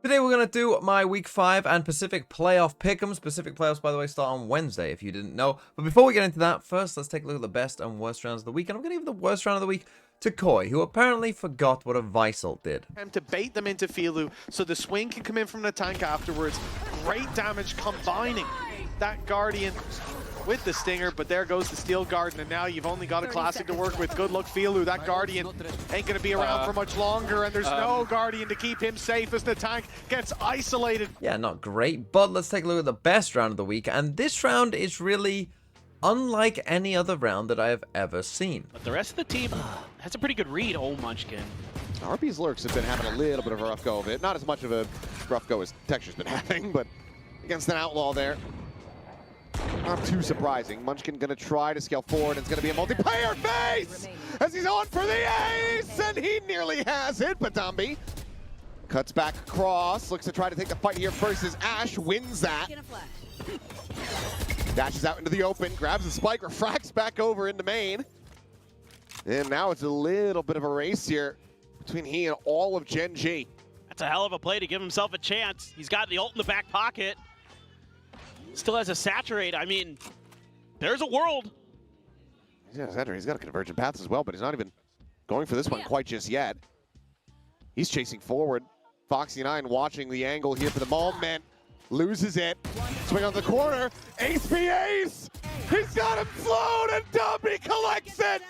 Today we're going to do my Week 5 and Pacific Playoff Pickems. Pacific Playoffs, by the way, start on Wednesday, if you didn't know. But before we get into that, first let's take a look at the best and worst rounds of the week. And I'm going to give the worst round of the week to Koi, who apparently forgot what a Visal did. To bait them into Filu, so the swing can come in from the tank afterwards. Great damage combining that Guardian with the Stinger, but there goes the Steel Garden, and now you've only got a Classic to work with. Good luck, Filu. That Guardian ain't going to be around for much longer, and there's no Guardian to keep him safe as the tank gets isolated. Yeah, not great, but let's take a look at the best round of the week, and this round is really unlike any other round that I have ever seen. But the rest of the team has a pretty good read. Oh, Munchkin. RP's Lurks have been having a little bit of a rough go of it. Not as much of a rough go as Texture's been having, but against an Outlaw there, not too surprising. Munchkin gonna try to scale forward, and it's gonna be a multiplayer face as he's on for the ace, and he nearly has it, but Dambi cuts back across, looks to try to take the fight here versus Ash, wins that. Dashes out into the open, grabs the spike, refracts back over into main. And now it's a little bit of a race here between he and all of Gen G. That's a hell of a play to give himself a chance. He's got the ult in the back pocket. Still has a saturate. I mean, there's a world. Yeah, he's got a convergent path as well, but he's not even going for this one quite just yet. He's chasing forward. Foxy9 watching the angle here for the moment. Loses it. Swing on the corner. Ace v Ace! He's got him flown, and Dambi collects it!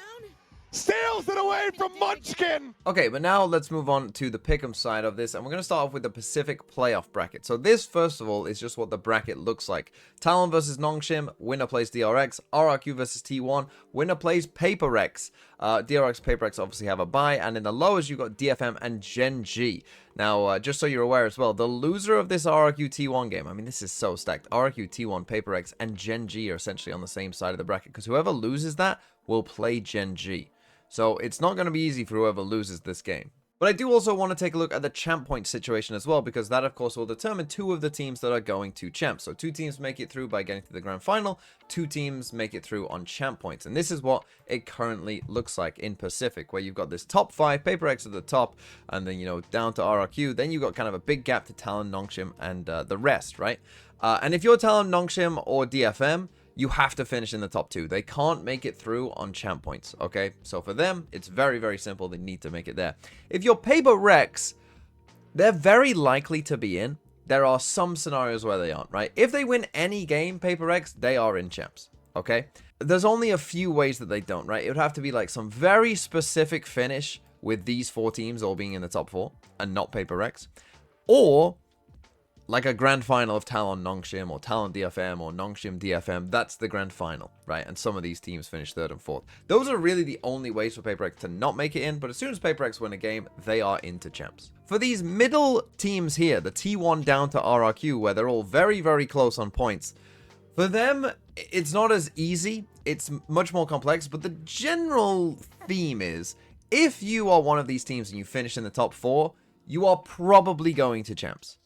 Steals it away from Munchkin! Okay, but now let's move on to the Pick'em side of this, and we're going to start off with the Pacific Playoff bracket. So this, first of all, is just what the bracket looks like. Talon versus Nongshim, winner plays DRX. RRQ versus T1, winner plays PaperX. DRX, PaperX obviously have a bye, and in the lowest you've got DFM and Gen G. Now, just so you're aware as well, the loser of this RRQ T1 game, I mean, this is so stacked. RRQ, T1, PaperX, and Gen G are essentially on the same side of the bracket, because whoever loses that will play Gen G. So it's not going to be easy for whoever loses this game. But I do also want to take a look at the champ point situation as well, because that, of course, will determine two of the teams that are going to champs. So 2 teams make it through by getting to the grand final, 2 teams make it through on champ points. And this is what it currently looks like in Pacific, where you've got this top 5, PaperX at the top, and then, you know, down to RRQ. Then you've got kind of a big gap to Talon, Nongshim, and the rest, right? And if you're Talon, Nongshim, or DFM, you have to finish in the top 2. They can't make it through on champ points, okay? So for them, it's very, very simple. They need to make it there. If you're PaperX, they're very likely to be in. There are some scenarios where they aren't, right? If they win any game, PaperX, they are in champs, okay? There's only a few ways that they don't, right? It would have to be like some very specific finish with these 4 teams all being in the top 4 and not PaperX. Or like a grand final of Talon Nongshim or Talon DFM or Nongshim DFM, that's the grand final, right? And some of these teams finish 3rd and 4th. Those are really the only ways for PaperX to not make it in, but as soon as PaperX win a game, they are into champs. For these middle teams here, the T1 down to RRQ, where they're all very, very close on points, for them, it's not as easy. It's much more complex, but the general theme is, if you are one of these teams and you finish in the top 4, you are probably going to champs.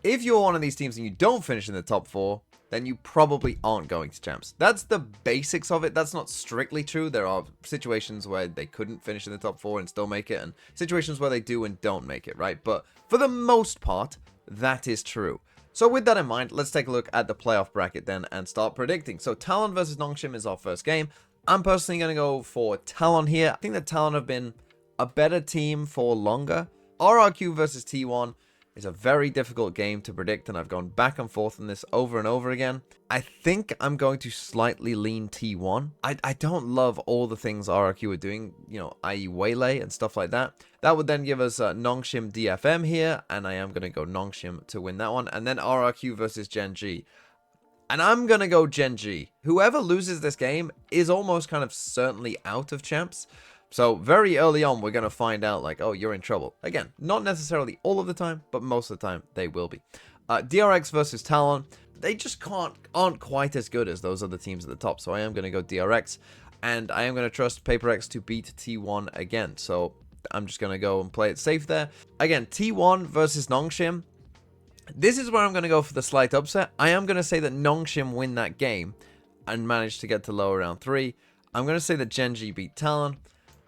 If you're one of these teams and you don't finish in the top 4, then you probably aren't going to champs. That's the basics of it. That's not strictly true. There are situations where they couldn't finish in the top 4 and still make it, and situations where they do and don't make it, right? But for the most part, that is true. So with that in mind, let's take a look at the playoff bracket then and start predicting. So Talon versus Nongshim is our first game. I'm personally going to go for Talon here. I think that Talon have been a better team for longer. RRQ versus T1 is a very difficult game to predict, and I've gone back and forth on this over and over again. I think I'm going to slightly lean T1. I don't love all the things RRQ are doing, you know, i.e. Waylay and stuff like that. That would then give us Nongshim DFM here, and I am going to go Nongshim to win that one. And then RRQ versus Gen G. And I'm going to go Gen G. Whoever loses this game is almost kind of certainly out of champs. So very early on, we're going to find out like, oh, you're in trouble. Again, not necessarily all of the time, but most of the time they will be. DRX versus Talon. They just aren't quite as good as those other teams at the top. So I am going to go DRX, and I am going to trust PaperX to beat T1 again. So I'm just going to go and play it safe there. Again, T1 versus Nongshim. This is where I'm going to go for the slight upset. I am going to say that Nongshim win that game and manage to get to lower round 3. I'm going to say that Gen G beat Talon.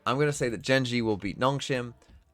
I'm going to say that Gen G will beat Nongshim.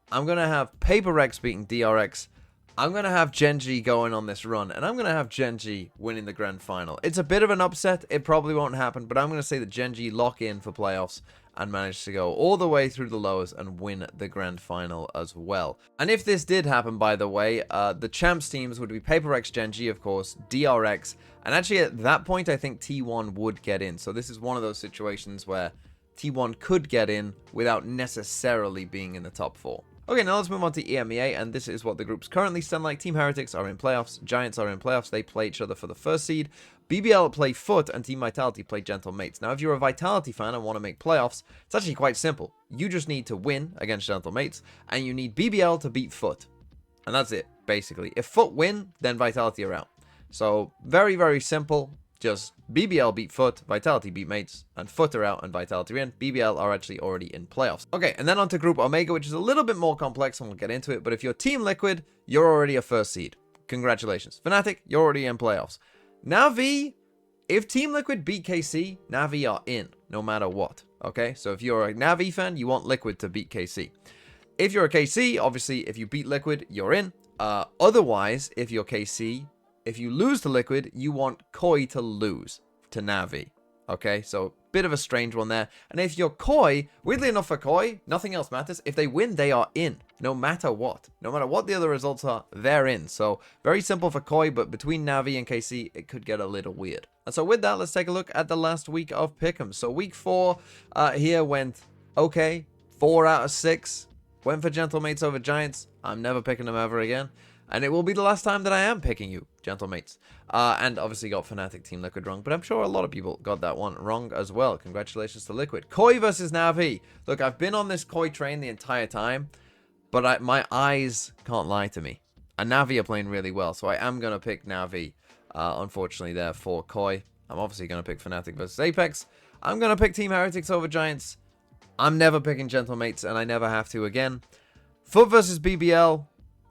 I'm going to have PaperX beating DRX. I'm going to have Genji going on this run, and I'm going to have Genji winning the grand final. It's a bit of an upset. It probably won't happen, but I'm going to say that Genji lock in for playoffs and manage to go all the way through the lows and win the grand final as well. And if this did happen, by the way, the champs teams would be PaperX Genji, of course, DRX, and actually at that point, I think T1 would get in. So this is one of those situations where T1 could get in without necessarily being in the top 4. Okay, now let's move on to EMEA, and this is what the groups currently stand like. Team Heretics are in playoffs, Giants are in playoffs, they play each other for the first seed. BBL play Foot, and Team Vitality play Gentle Mates. Now, if you're a Vitality fan and want to make playoffs, it's actually quite simple. You just need to win against Gentle Mates, and you need BBL to beat Foot. And that's it, basically. If Foot win, then Vitality are out. So, very, very simple. Just BBL beat Foot, Vitality beat Mates, and Foot are out and Vitality are in. BBL are actually already in playoffs. Okay, and then on to Group Omega, which is a little bit more complex, and we'll get into it. But if you're Team Liquid, you're already a first seed. Congratulations. Fnatic, you're already in playoffs. Na'Vi, if Team Liquid beat KC, Na'Vi are in, no matter what. Okay, so if you're a Na'Vi fan, you want Liquid to beat KC. If you're a KC, obviously, if you beat Liquid, you're in. Otherwise, if you're KC, if you lose to Liquid, you want Koi to lose to Na'Vi. Okay, so bit of a strange one there. And if you're Koi, weirdly enough for Koi, nothing else matters. If they win, they are in, no matter what. No matter what the other results are, they're in. So very simple for Koi, but between Na'Vi and KC, it could get a little weird. And so with that, let's take a look at the last week of Pickems. So week 4 here went okay. 4 out of 6. Went for Gentle Mates over Giants. I'm never picking them ever again. And it will be the last time that I am picking you, Gentle Mates. And obviously got Fnatic Team Liquid wrong, but I'm sure a lot of people got that one wrong as well. Congratulations to Liquid. Koi versus Na'Vi. Look, I've been on this Koi train the entire time, but my eyes can't lie to me. And Na'Vi are playing really well, so I am going to pick Na'Vi, unfortunately, there for Koi. I'm obviously going to pick Fnatic versus Apex. I'm going to pick Team Heretics over Giants. I'm never picking Gentle Mates, and I never have to again. Foot versus BBL.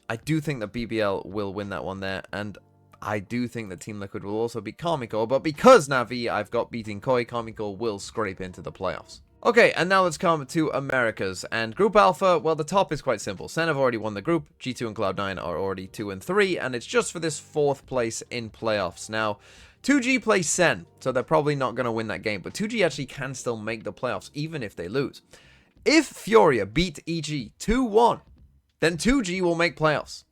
I do think that BBL will win that one there, and I do think that Team Liquid will also beat Karmiko, but because Na'Vi I've got beating Koi, Karmiko will scrape into the playoffs. Okay, and now let's come to Americas, and Group Alpha, well, the top is quite simple. Sen have already won the group, G2 and Cloud9 are already 2 and 3, and it's just for this 4th place in playoffs. Now, 2G plays Sen, so they're probably not going to win that game, but 2G actually can still make the playoffs, even if they lose. If Furia beat EG 2-1, then 2G will make playoffs.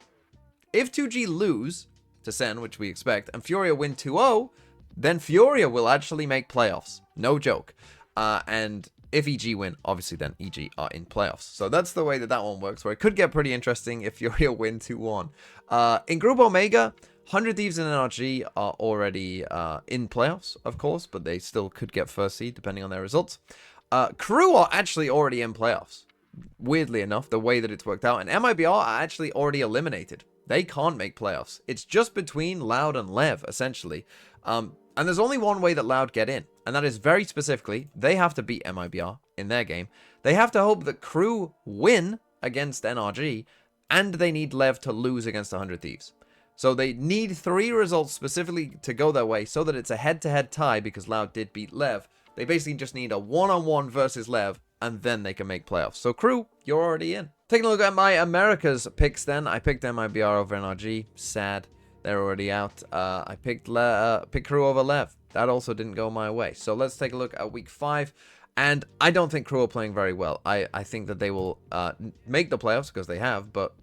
If 2G lose to Sen, which we expect, and Furia win 2-0, then Furia will actually make playoffs. No joke. And if EG win, obviously then EG are in playoffs. So that's the way that that one works, where it could get pretty interesting if Furia win 2-1. In Group Omega, 100 Thieves and NRG are already in playoffs, of course, but they still could get first seed depending on their results. Crew are actually already in playoffs. Weirdly enough, the way that it's worked out. And MIBR are actually already eliminated. They can't make playoffs. It's just between Loud and Lev, essentially. And there's only one way that Loud get in. And that is very specifically, they have to beat MIBR in their game. They have to hope that Crew win against NRG. And they need Lev to lose against 100 Thieves. So they need 3 results specifically to go their way so that it's a head-to-head tie because Loud did beat Lev. They basically just need a one-on-one versus Lev, and then they can make playoffs. So Crew, you're already in. Taking a look at my Americas picks then. I picked MIBR over NRG. Sad. They're already out. I picked Crew over Lev. That also didn't go my way. So let's take a look at week 5. And I don't think Crew are playing very well. I think that they will make the playoffs because they have, but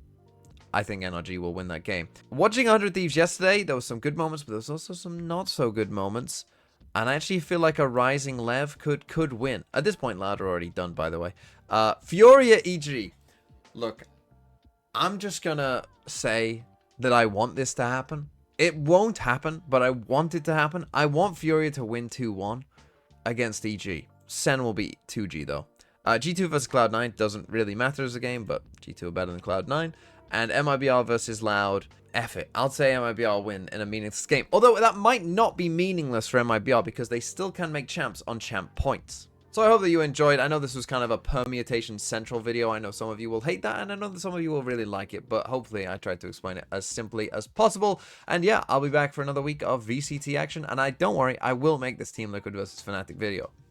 I think NRG will win that game. Watching 100 Thieves yesterday, there was some good moments, but there was also some not so good moments. And I actually feel like a rising Lev could win. At this point, Loud are already done, by the way. Furia EG. Look, I'm just going to say that I want this to happen. It won't happen, but I want it to happen. I want Furia to win 2-1 against EG. Sen will beat 2G, though. G2 versus Cloud9 doesn't really matter as a game, but G2 are better than Cloud9. And MIBR versus Loud. F it. I'll say MIBR win in a meaningless game. Although that might not be meaningless for MIBR because they still can make champs on champ points. So I hope that you enjoyed. I know this was kind of a Permutations central video. I know some of you will hate that, and I know that some of you will really like it, but hopefully I tried to explain it as simply as possible. And yeah, I'll be back for another week of VCT action, and don't worry, I will make this Team Liquid versus Fnatic video.